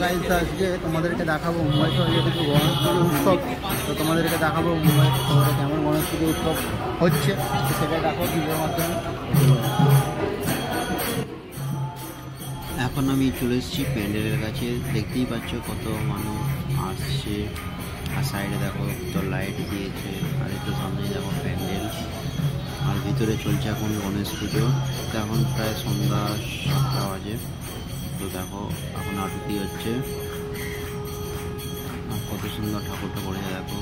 Guys, আজকে তোমাদেরকে দেখাবো মুম্বাই শহরে যেহেতু গণেশ পুজো উৎসব, তো তোমাদেরকে দেখাবো মুম্বাই শহরে কেমন গণেশ পুজো উৎসব হচ্ছে, তো সেটা দেখো ভিডিওর মাধ্যমে। এখন আমি চলে এসেছি প্যান্ডেলের কাছে। দেখতেই পাচ্ছ কত মানুষ আসছে, আর সাইডে দেখো তো লাইট দিয়েছে, আর একটু সামনেই দেখো প্যান্ডেল, আর ভিতরে চলছে এখন গণেশ পুজো। তো এখন প্রায় সন্ধ্যা 7টা বাজে। তো দেখো এখন আরতি হচ্ছে, আর কত সুন্দর ঠাকুরটা করেছে দেখো,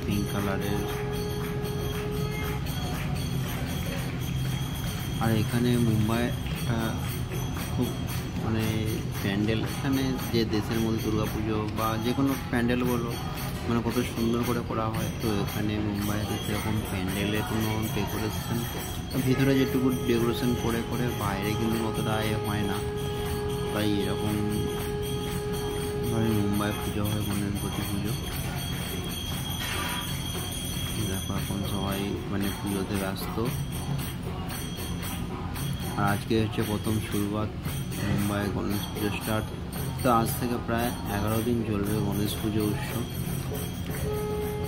পিঙ্ক কালারের। আর এখানে মুম্বাই খুব মানে প্যান্ডেল, এখানে যে দেশের মধ্যে দুর্গাপুজো বা যে কোনো প্যান্ডেল বলো, মানে কত সুন্দর করে করা হয়। তো এখানে মুম্বাইতে সেরকম প্যান্ডেলের কোনো ডেকোরেশন, ভিতরে যেটুকু ডেকোরেশন করে করে বাইরে কিন্তু অতটা হয় না। তাই এরকম মুম্বাই পুজো হয়, গণপতি পুজো। দেখো এখন সবাই মানে পুজোতে ব্যস্ত। আর আজকে হচ্ছে প্রথম শুরুয়াত মুম্বাই গণেশ পুজো স্টার্ট। তো আজ থেকে প্রায় 11 দিন চলবে গণেশ পুজো উৎসব,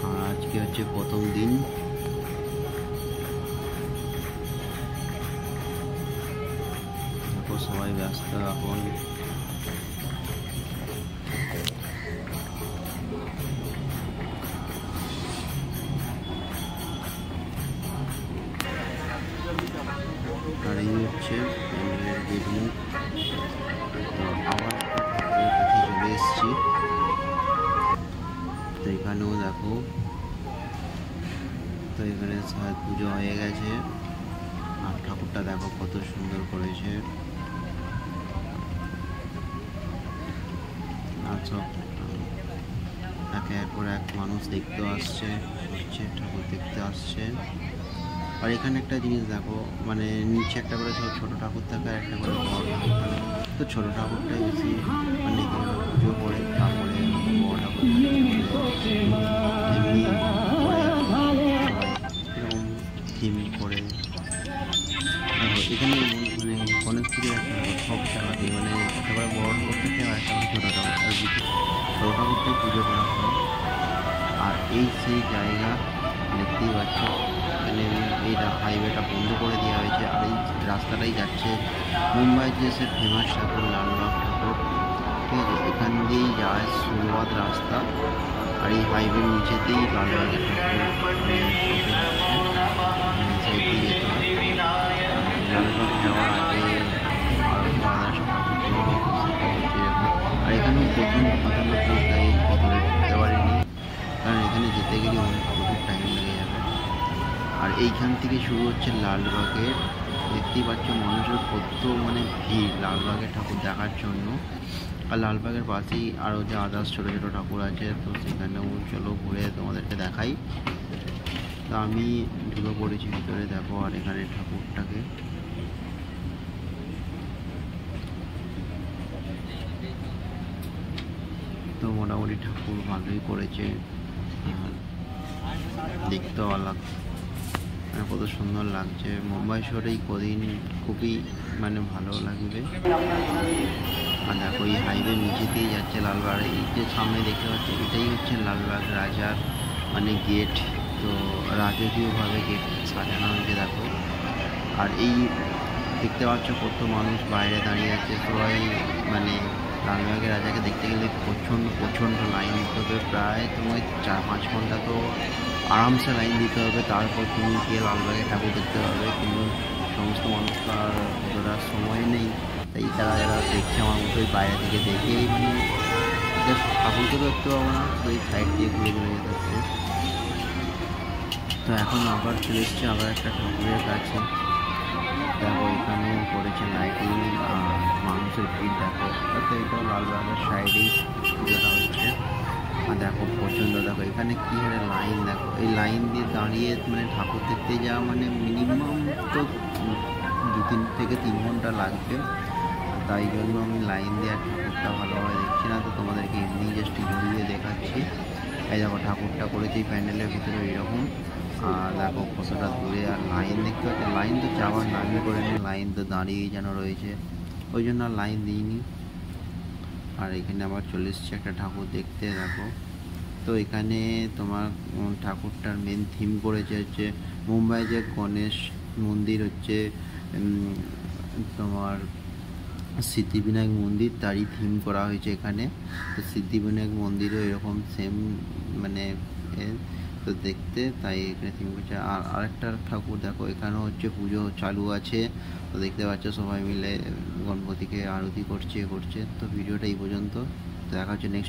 আর আজকে হচ্ছে প্রথম দিন। সবাই ব্যস্ত এখন। আর এই হচ্ছে প্যান্ডেলের গেট মুখ। তো আবার ঠাকুরের কাছে চলে এসেছি। তো এখানেও দেখো, তো এখানে পুজো হয়ে গেছে, আর ঠাকুরটা দেখো কত সুন্দর করেছে। আর সব একের পর এক মানুষ দেখতে আসছে, ঠাকুর দেখতে আসছে। আর এখানে একটা জিনিস দেখো, মানে নিচে একটা করে ছোট ঠাকুর থাকে আর একটা করে বড় ঠাকুর থাকে। তো ছোট ঠাকুরটাই বেশি মানে পুজো করে, তারপরে বড় ঠাকুর এমনি এরকম থিম করে। এখানে মানে গণেশ পুজোর সব জায়গাতে মানে একটা করে বড় ঠাকুর থাকে আর একটা করে ছোটো ঠাকুর, আর ছোটো ঠাকুরটাই পুজো করা হয়। আর এই সেই জায়গা দেখতেই পাচ্ছ, এখানে এই হাইওয়েটা বন্ধ করে দেওয়া হয়েছে, আর এই রাস্তাটাই যাচ্ছে মুম্বাই যে সে ফেমাস ঠাকুর লালবাগ ঠাকুর, ঠিক আছে, এখান দিয়েই যায় শুরুয়াত রাস্তা। আর এই হাইওয়ের নিচেতেই লালবাগের ঠাকুর সেই দিয়ে যেতে হয়। লালবাগ যাওয়ার আগে আরও আদার্স ঠাকুর, আর এখানেও প্রথম প্রথম তাই ভিতরে ঢুকতে পারিনি, কারণ এখানে যেতে গেলে অনেক প্রচুর টাইম লেগে যাবে। আর এইখান থেকে শুরু হচ্ছে লালবাগের, দেখতেই পাচ্ছ মানুষের কত মানে ভিড় লালবাগের ঠাকুর দেখার জন্য। আর লালবাগের পাশেই আরও যে আদার্স ছোটো ছোটো ঠাকুর আছে, তো সেখানেও চলো ঘুরে তোমাদেরকে দেখাই। তো আমি ঢুকে পড়েছি ভিতরে, দেখো আর এখানে ঠাকুরটাকে। তো মোটামুটি ঠাকুর ভালোই করেছে, দেখতেও আলাদা, মানে কত সুন্দর লাগছে। মুম্বাই শহরে এই কদিন খুবই মানে ভালো লাগবে। আর দেখো এই হাইওয়ে নিচেতেই যাচ্ছে লালবাগ, এই যে সামনে দেখতে পাচ্ছি এটাই হচ্ছে লালবাগ রাজার মানে গেট। তো রাজকীয়ভাবে গেট সাজানো হয়েছে দেখো। আর এই দেখতে পাচ্ছ কত মানুষ বাইরে দাঁড়িয়ে আছে, সবাই মানে লালবাগের রাজাকে দেখতে গেলে প্রচণ্ড লাইন দিতে হবে, প্রায় তোমায় 4-5 ঘন্টা তো আরামসে লাইন দিতে হবে, তারপর তুমি গিয়ে লালবাগের ঠাকুর দেখতে পাবে। কিন্তু সমস্ত মানুষ তো আর অতটা সময় নেই, তাই তারা যারা দেখছে আমার মতোই বাইরে থেকে দেখেই মানে জাস্ট ঠাকুরকে দেখতে পাবো না, তো এই সাইড দিয়ে ঘুরে ঘুরে যেতে হচ্ছে। তো এখন আবার চলে এসছে আবার একটা ঠাকুরের কাছে। দেখো এখানে করেছে লাইটিং, আর মানুষের ভিড় দেখো। তো এটাও লালবাগের সাইডেই পুজোটা হচ্ছে। আর দেখো প্রচণ্ড, দেখো এখানে কী হারে লাইন, দেখো এই লাইন দিয়ে দাঁড়িয়ে মানে ঠাকুর দেখতে যাওয়া মানে মিনিমাম তো 2 থেকে 3 ঘন্টা লাগবে। তাই জন্য আমি লাইন দিয়ে ঠাকুরটা ভালোভাবে দেখছি না, তো তোমাদেরকে এমনি জাস্ট ঘুরিয়ে দেখাচ্ছি। এই দেখো ঠাকুরটা করেছি প্যান্ডেলের ভিতরে এরকম। আর দেখো কতটা দূরে, আর লাইন দেখতে পাচ্ছি, লাইন তো যাওয়ার নামই করে নি, লাইন তো দাঁড়িয়েই যেন রয়েছে, ওই জন্য আর লাইন দিইনি। আর এখানে আবার চলে এসেছে একটা ঠাকুর দেখতে, দেখো। তো এখানে তোমার ঠাকুরটার মেন থিম করেছে হচ্ছে মুম্বাই যে গণেশ মন্দির হচ্ছে তোমার সিদ্ধিবিনায়ক মন্দির, তারই থিম করা হয়েছে এখানে। তো সিদ্ধিবিনায়ক মন্দিরও এরকম সেম মানে তো দেখতে, তাই এখানে থিম করছে। আর আরেকটা ঠাকুর দেখো, এখানেও হচ্ছে পুজো চালু আছে। তো দেখতে পাচ্ছ সবাই মিলে গণপতিকে আরতি করছে। তো ভিডিওটা এই পর্যন্ত, দেখা হচ্ছে নেক্সট।